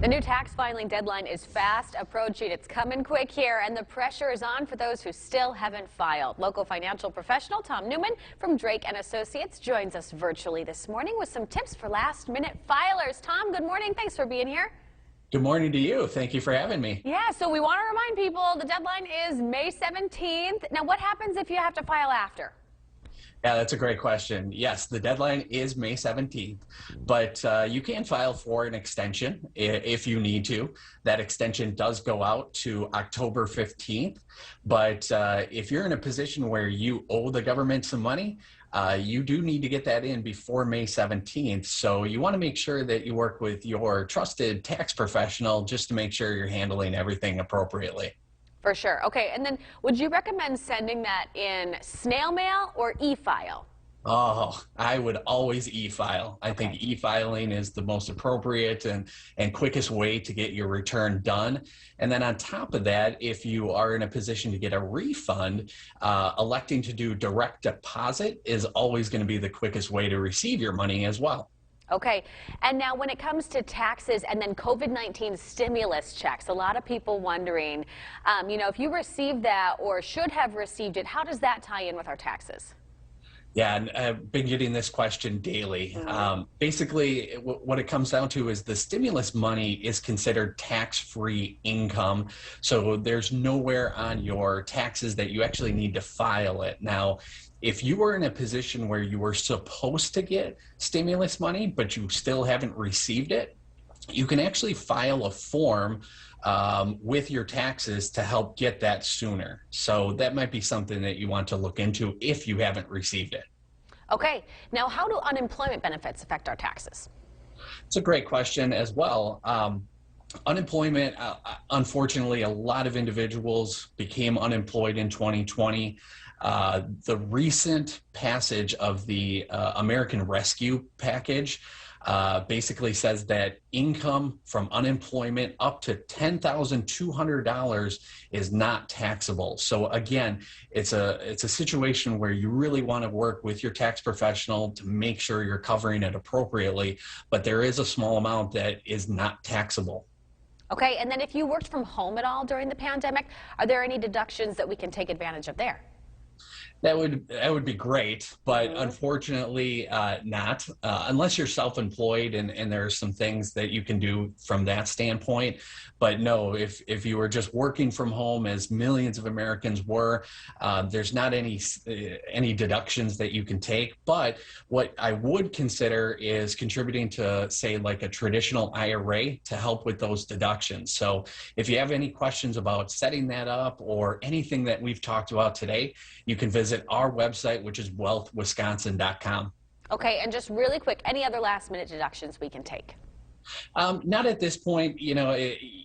The new tax filing deadline is fast approaching. It's coming quick here, and the pressure is on for those who still haven't filed. Local financial professional Tom Neumann from Drake and Associates joins us virtually this morning with some tips for last-minute filers. Tom, good morning. Thanks for being here. Good morning to you. Thank you for having me. Yeah, so we want to remind people the deadline is May 17th. Now, what happens if you have to file after? Yeah, that's a great question. Yes, the deadline is May 17th, but you can file for an extension if you need to. That extension does go out to October 15th, but if you're in a position where you owe the government some money, you do need to get that in before May 17th. So you want to make sure that you work with your trusted tax professional just to make sure you're handling everything appropriately. For sure. Okay, and then would you recommend sending that in snail mail or e-file? Oh, I would always e-file. I think e-filing is the most appropriate and quickest way to get your return done. And then on top of that, if you are in a position to get a refund, electing to do direct deposit is always going to be the quickest way to receive your money as well. Okay, and now when it comes to taxes and then COVID-19 stimulus checks, a lot of people wondering, if you received that or should have received it, how does that tie in with our taxes? Yeah, and I've been getting this question daily. Basically, what it comes down to is the stimulus money is considered tax-free income. So there's nowhere on your taxes that you actually need to file it. Now, if you were in a position where you were supposed to get stimulus money, but you still haven't received it, you can actually file a form with your taxes to help get that sooner. So that might be something that you want to look into if you haven't received it. Okay, now how do unemployment benefits affect our taxes? It's a great question as well. Unemployment, unfortunately, a lot of individuals became unemployed in 2020. The recent passage of the American Rescue Package basically says that income from unemployment up to $10,200 is not taxable. So again, it's a situation where you really want to work with your tax professional to make sure you're covering it appropriately, but there is a small amount that is not taxable. Okay, and then if you worked from home at all during the pandemic, are there any deductions that we can take advantage of there? That would be great, but unfortunately not, unless you're self-employed and there are some things that you can do from that standpoint. But no, if you were just working from home, as millions of Americans were, there's not any deductions that you can take. But what I would consider is contributing to, say, like a traditional IRA to help with those deductions. So if you have any questions about setting that up or anything that we've talked about today, you can visit our website, which is wealthwisconsin.com. Okay, and just really quick, any other last-minute deductions we can take? Not at this point.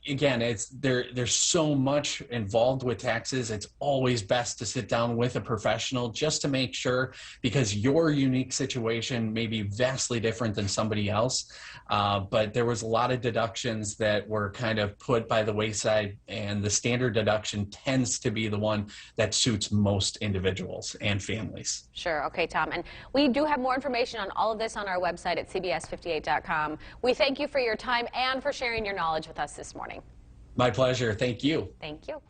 Again, there's so much involved with taxes. It's always best to sit down with a professional just to make sure, because your unique situation may be vastly different than somebody else. But there was a lot of deductions that were kind of put by the wayside, and the standard deduction tends to be the one that suits most individuals and families. Sure. Okay, Tom. And we do have more information on all of this on our website at cbs58.com. We thank you for your time and for sharing your knowledge with us this morning. My pleasure. Thank you. Thank you.